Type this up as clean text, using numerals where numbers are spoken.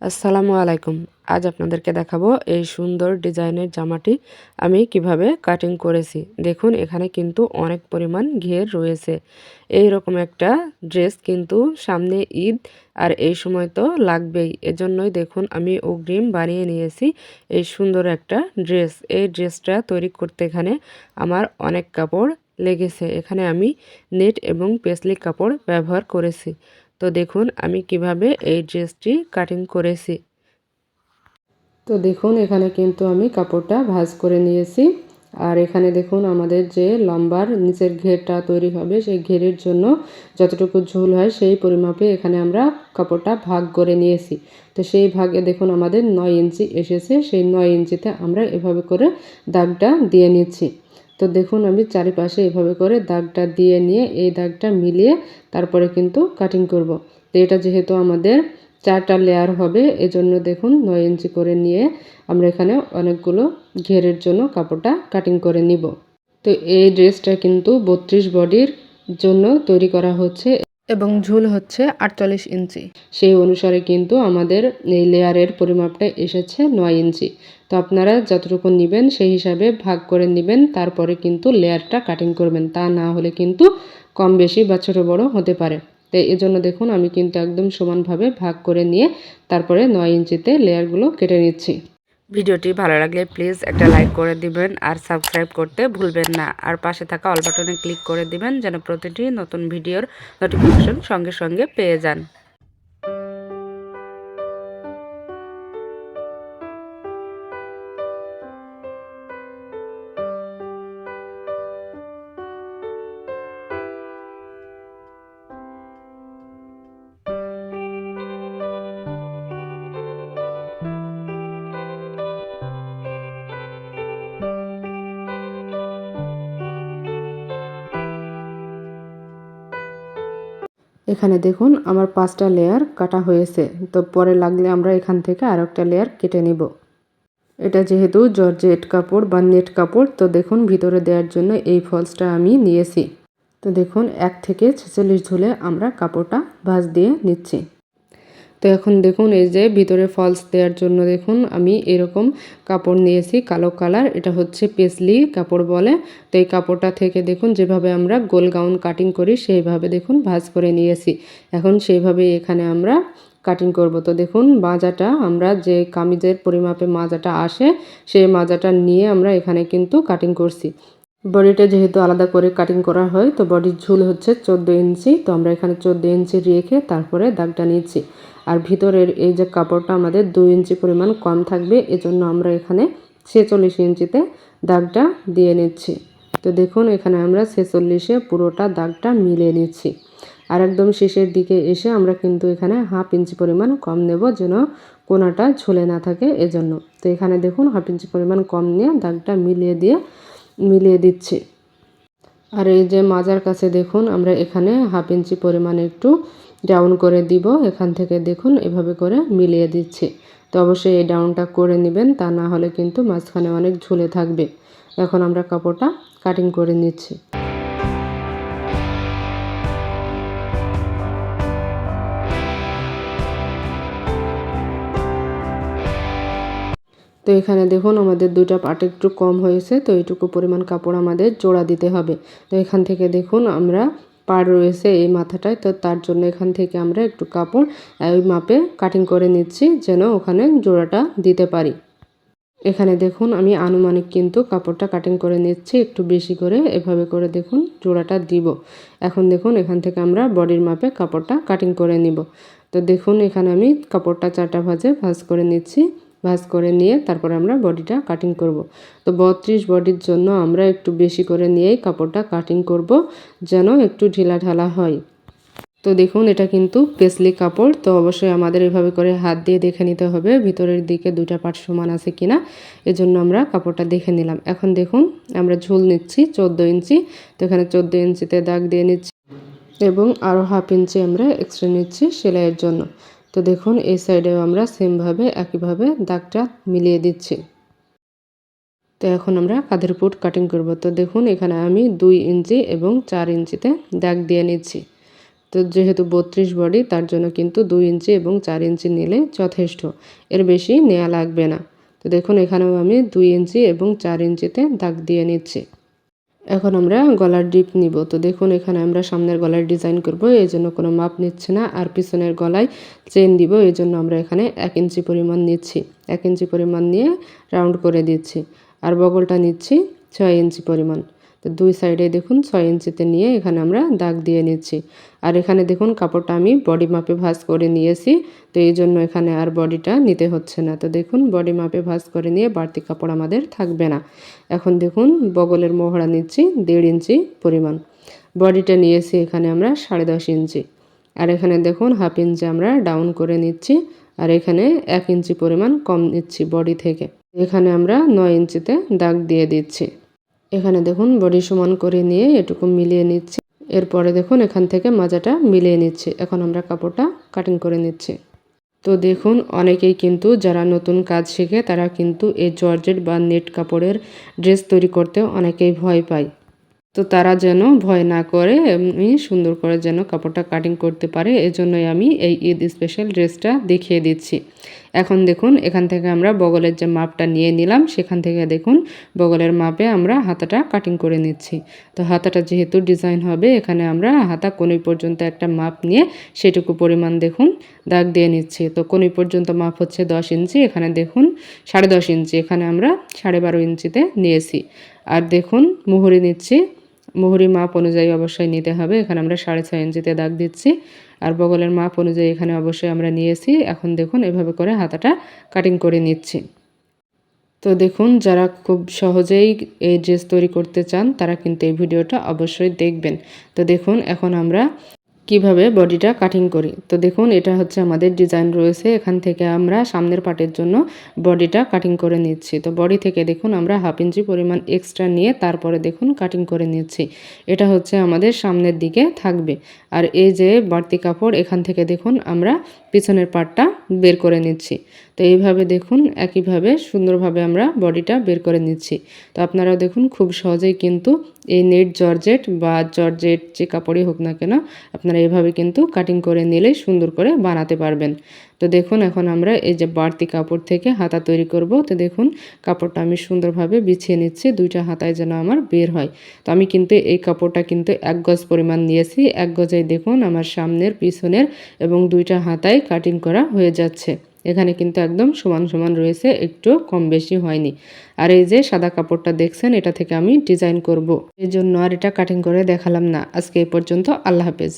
আসসালামু আলাইকুম। আজ আপনাদেরকে দেখাবো এই সুন্দর ডিজাইনের জামাটি আমি কিভাবে কাটিং করেছি। দেখুন এখানে কিন্তু অনেক পরিমাণ ঘের রয়েছে। এই রকম একটা ড্রেস কিন্তু সামনে ঈদ আর এই সময় তো লাগবেই। এজন্যই দেখুন আমি অগ্রিম বানিয়ে নিয়েছি এই সুন্দর একটা ড্রেস। এই ড্রেসটা তৈরি করতে এখানে আমার অনেক কাপড় লেগেছে। এখানে আমি নেট এবং পেসলি কাপড় ব্যবহার করেছি। তো দেখুন আমি কিভাবে এই ড্রেসটি কাটিং করেছি। তো দেখুন এখানে কিন্তু আমি কাপড়টা ভাঁজ করে নিয়েছি। আর এখানে দেখুন আমাদের যে লম্বার নিচের ঘেরটা তৈরি হবে সেই ঘেরের জন্য যতটুকু ঝুল হয় সেই পরিমাপে এখানে আমরা কাপড়টা ভাগ করে নিয়েছি। তো সেই ভাগে দেখুন আমাদের 9 ইঞ্চি এসেছে। সেই 9 ইঞ্চিতে আমরা এভাবে করে দাগটা দিয়ে নিচ্ছি। তো দেখুন আমি চারিপাশে এভাবে করে দাগটা দিয়ে নিয়ে এই দাগটা মিলিয়ে তারপরে কিন্তু কাটিং করব। তো এটা যেহেতু আমাদের 4টা লেয়ার হবে এজন্য দেখুন 9 ইঞ্চি করে নিয়ে আমরা এখানে অনেকগুলো ঘেরের জন্য কাপড়টা কাটিং করে নিব। তো এই ড্রেসটা কিন্তু 32 বডির জন্য তৈরি করা হচ্ছে এবং ঝুল হচ্ছে 48 ইঞ্চি। সেই অনুসারে কিন্তু আমাদের এই লেয়ারের পরিমাপটা এসেছে 9 ইঞ্চি। তো আপনারা যতটুকু নেবেন সেই হিসাবে ভাগ করে নেবেন, তারপরে কিন্তু লেয়ারটা কাটিং করবেন। তা না হলে কিন্তু কম বেশি বা ছোটো বড়ো হতে পারে। তো এজন্য দেখুন আমি কিন্তু একদম সমানভাবে ভাগ করে নিয়ে তারপরে 9 ইঞ্চিতে লেয়ারগুলো কেটে নিচ্ছি। ভিডিওটি ভালো লাগলে প্লিজ একটা লাইক করে দিবেন আর সাবস্ক্রাইব করতে ভুলবেন না। আর পাশে থাকা অল বাটনে ক্লিক করে দিবেন যেন প্রতিটি নতুন ভিডিওর নোটিফিকেশন সঙ্গে সঙ্গে পেয়ে যান। এখানে দেখুন আমার 5টা লেয়ার কাটা হয়েছে। তো পরে লাগলে আমরা এখান থেকে আরেকটা লেয়ার কেটে নিব। এটা যেহেতু জর্জেট কাপড় বা নেট কাপড়, তো দেখুন ভিতরে দেওয়ার জন্য এই ফলসটা আমি নিয়েছি। তো দেখুন 1 থেকে 46 ঝুলে আমরা কাপড়টা ভাঁজ দিয়ে নিচ্ছি। তো এখন দেখুন এই যে ভিতরে ফলস দেওয়ার জন্য দেখুন আমি এরকম কাপড় নিয়েছি কালো কালার। এটা হচ্ছে পেসলি কাপড় বলে। তো এই কাপড়টা থেকে দেখুন যেভাবে আমরা গোল গাউন কাটিং করি সেইভাবে দেখুন ভাঁজ করে নিয়েছি। এখন সেইভাবে এখানে আমরা কাটিং করব। তো দেখুন মাজাটা আমরা যে কামিজের পরিমাপে মাজাটা আসে সেই মাজাটা নিয়ে আমরা এখানে কিন্তু কাটিং করছি। বডিটা যেহেতু আলাদা করে কাটিং করা হয় তো বডির ঝুল হচ্ছে 14 ইঞ্চি। তো আমরা এখানে 14 ইঞ্চি রেখে তারপরে দাগটা নিচ্ছি। আর ভিতরের এই যে কাপড়টা আমাদের 2 ইঞ্চি পরিমাণ কম থাকবে, এজন্য আমরা এখানে 46 ইঞ্চিতে দাগটা দিয়ে নিচ্ছি। তো দেখুন এখানে আমরা 46-এ পুরোটা দাগটা মিলিয়ে নিচ্ছি। আর একদম শেষের দিকে এসে আমরা কিন্তু এখানে 1/2 ইঞ্চি পরিমাণ কম নেব যেন কোনাটা ঝুলে না থাকে এজন্য। তো এখানে দেখুন 1/2 ইঞ্চি পরিমাণ কম নিয়ে দাগটা মিলিয়ে দিচ্ছি। আর এই যে মাজার কাছে দেখুন আমরা এখানে 1/2 ইঞ্চি পরিমাণে একটু ডাউন করে দিব। এখান থেকে দেখুন এভাবে করে মিলিয়ে দিচ্ছি। তো অবশ্যই এই ডাউনটা করে নেবেন, তা না হলে কিন্তু মাঝখানে অনেক ঝুলে থাকবে। এখন আমরা কাপড়টা কাটিং করে নিচ্ছি। তো এখানে দেখুন আমাদের 2টা পার্ট একটু কম হয়েছে, তো এইটুকু পরিমাণ কাপড় আমাদের জোড়া দিতে হবে। তো এখান থেকে দেখুন আমরা পাড় রয়েছে এই মাথাটায়, তো তার জন্য এখান থেকে আমরা একটু কাপড় ওই মাপে কাটিং করে নিচ্ছি যেন ওখানে জোড়াটা দিতে পারি। এখানে দেখুন আমি আনুমানিক কিন্তু কাপড়টা কাটিং করে নিচ্ছি একটু বেশি করে, এভাবে করে দেখুন জোড়াটা দিব। এখন দেখুন এখান থেকে আমরা বডির মাপে কাপড়টা কাটিং করে নিব। তো দেখুন এখানে আমি কাপড়টা 4টা ভাঁজে ভাঁজ করে নিচ্ছি। ভাঁজ করে নিয়ে তারপরে আমরা বডিটা কাটিং করব। তো 32 বডির জন্য আমরা একটু বেশি করে নিয়েই কাপড়টা কাটিং করব যেন একটু ঢিলাঢালা হয়। তো দেখুন এটা কিন্তু পেসলি কাপড়, তো অবশ্যই আমাদের এভাবে করে হাত দিয়ে দেখে নিতে হবে ভিতরের দিকে 2টা পার্ট সমান আছে কিনা। এজন্য আমরা কাপড়টা দেখে নিলাম। এখন দেখুন আমরা ঝুল নিচ্ছি 14 ইঞ্চি। তো এখানে 14 ইঞ্চিতে দাগ দিয়ে নিচ্ছি এবং আরও 1/2 ইঞ্চি আমরা এক্সট্রা নিচ্ছি সেলাইয়ের জন্য। তো দেখুন এই সাইডেও আমরা সেমভাবে একইভাবে দাগটা মিলিয়ে দিচ্ছি। তো এখন আমরা কাঁধের পুট কাটিং করব। তো দেখুন এখানে আমি 2 ইঞ্চি এবং 4 ইঞ্চিতে দাগ দিয়ে নিচ্ছি। তো যেহেতু 32 বডি তার জন্য কিন্তু 2 ইঞ্চি এবং 4 ইঞ্চি নিলে যথেষ্ট, এর বেশি নেওয়া লাগবে না। তো দেখুন এখানেও আমি 2 ইঞ্চি এবং 4 ইঞ্চিতে দাগ দিয়ে নিচ্ছি। এখন আমরা গলার ডিপ নিব। তো দেখুন এখানে আমরা সামনের গলায় ডিজাইন করব, এই জন্য কোনো মাপ নিচ্ছে না। আর পিছনের গলায় চেন দিব, এই জন্য আমরা এখানে 1 ইঞ্চি পরিমাণ নিচ্ছি। 1 ইঞ্চি পরিমাণ নিয়ে রাউন্ড করে দিচ্ছি। আর বগলটা নিচ্ছি 6 ইঞ্চি পরিমাণ। তো দুই সাইডে দেখুন 6 ইঞ্চিতে নিয়ে এখানে আমরা দাগ দিয়ে নিচ্ছি। আর এখানে দেখুন কাপড়টা আমি বডি মাপে ভাঁজ করে নিয়েছি। তো এই জন্য এখানে আর বডিটা নিতে হচ্ছে না। তো দেখুন বডি মাপে ভাঁজ করে নিয়ে বাড়তি কাপড় আমাদের থাকবে না। এখন দেখুন বগলের মহড়া নিচ্ছি 1.5 ইঞ্চি পরিমাণ। বডিটা নিয়েছি এখানে আমরা 10.5 ইঞ্চি। আর এখানে দেখুন 1/2 ইঞ্চি আমরা ডাউন করে নিচ্ছি। আর এখানে 1 ইঞ্চি পরিমাণ কম নিচ্ছি বডি থেকে। এখানে আমরা 9 ইঞ্চিতে দাগ দিয়ে দিচ্ছি। এখানে দেখুন বডি সমান করে নিয়ে এটুকু মিলিয়ে নিচ্ছি। এরপরে দেখুন এখান থেকে মাজাটা মিলিয়ে নিচ্ছি। এখন আমরা কাপড়টা কাটিং করে নিচ্ছি। তো দেখুন অনেকেই কিন্তু যারা নতুন কাজ শেখে তারা কিন্তু এই জর্জেট বা নেট কাপড়ের ড্রেস তৈরি করতে অনেকেই ভয় পায়। তো তারা যেন ভয় না করে এমনি সুন্দর করে যেন কাপড়টা কাটিং করতে পারে, এজন্যই আমি এই ঈদ স্পেশাল ড্রেসটা দেখিয়ে দিচ্ছি। এখন দেখুন এখান থেকে আমরা বগলের যে মাপটা নিয়ে নিলাম, সেখান থেকে দেখুন বগলের মাপে আমরা হাতাটা কাটিং করে নিচ্ছি। তো হাতাটা যেহেতু ডিজাইন হবে, এখানে আমরা হাতা কনুই পর্যন্ত একটা মাপ নিয়ে সেটুকু পরিমাণ দেখুন দাগ দিয়ে নিচ্ছি। তো কনুই পর্যন্ত মাপ হচ্ছে 10 ইঞ্চি, এখানে দেখুন 10.5 ইঞ্চি, এখানে আমরা 12.5 ইঞ্চিতে নিয়েছি। আর দেখুন মুহুরি নিচ্ছি, মুহুরি মাপ অনুযায়ী অবশ্যই নিতে হবে। এখানে আমরা 6.5 ইঞ্চিতে দাগ দিচ্ছি। আর বগলের মাপ অনুযায়ী এখানে অবশ্যই আমরা নিয়েছি। এখন দেখুন এভাবে করে হাতাটা কাটিং করে নিচ্ছি। তো দেখুন যারা খুব সহজেই এই ড্রেস তৈরি করতে চান তারা কিন্তু এই ভিডিওটা অবশ্যই দেখবেন। তো দেখুন এখন আমরা কিভাবে বডিটা কাটিং করি। তো দেখুন এটা হচ্ছে আমাদের ডিজাইন রয়েছে, এখান থেকে আমরা সামনের পার্টের জন্য বডিটা কাটিং করে নিচ্ছি। তো বডি থেকে দেখুন আমরা 1/2 ইঞ্চি পরিমাণ এক্সট্রা নিয়ে তারপরে দেখুন কাটিং করে নিচ্ছি। এটা হচ্ছে আমাদের সামনের দিকে থাকবে। আর এই যে বাড়তি কাপড় এখান থেকে দেখুন আমরা পিছনের পার্টটা বের করে নিচ্ছি। তো এইভাবে দেখুন একইভাবে সুন্দরভাবে আমরা বডিটা বের করে নিচ্ছি। তো আপনারাও দেখুন খুব সহজেই কিন্তু এই নেট জর্জেট বা জর্জেট যে কাপড়ই হোক না কেন আপনারা এভাবে কিন্তু কাটিং করে নিলেই সুন্দর করে বানাতে পারবেন। তো দেখুন এখন আমরা এই যে বাড়তি কাপড় থেকে হাতা তৈরি করব। তো দেখুন কাপড়টা আমি সুন্দরভাবে বিছিয়ে নিচ্ছি, দুইটা হাতায় যেন আমার বের হয়। তো আমি কিন্তু এই কাপড়টা কিন্তু 1 গজ পরিমাণ নিয়েছি। 1 গজেই দেখুন আমার সামনের পিছনের এবং দুইটা হাতায় কাটিং করা হয়ে যাচ্ছে। এখানে কিন্তু একদম সমান সমান রয়েছে, একটু কম বেশি হয়নি। আর এই যে সাদা কাপড়টা দেখছেন এটা থেকে আমি ডিজাইন করব, এই জন্য আর এটা কাটিং করে দেখালাম না। আজকে এই পর্যন্ত, আল্লাহ হাফেজ।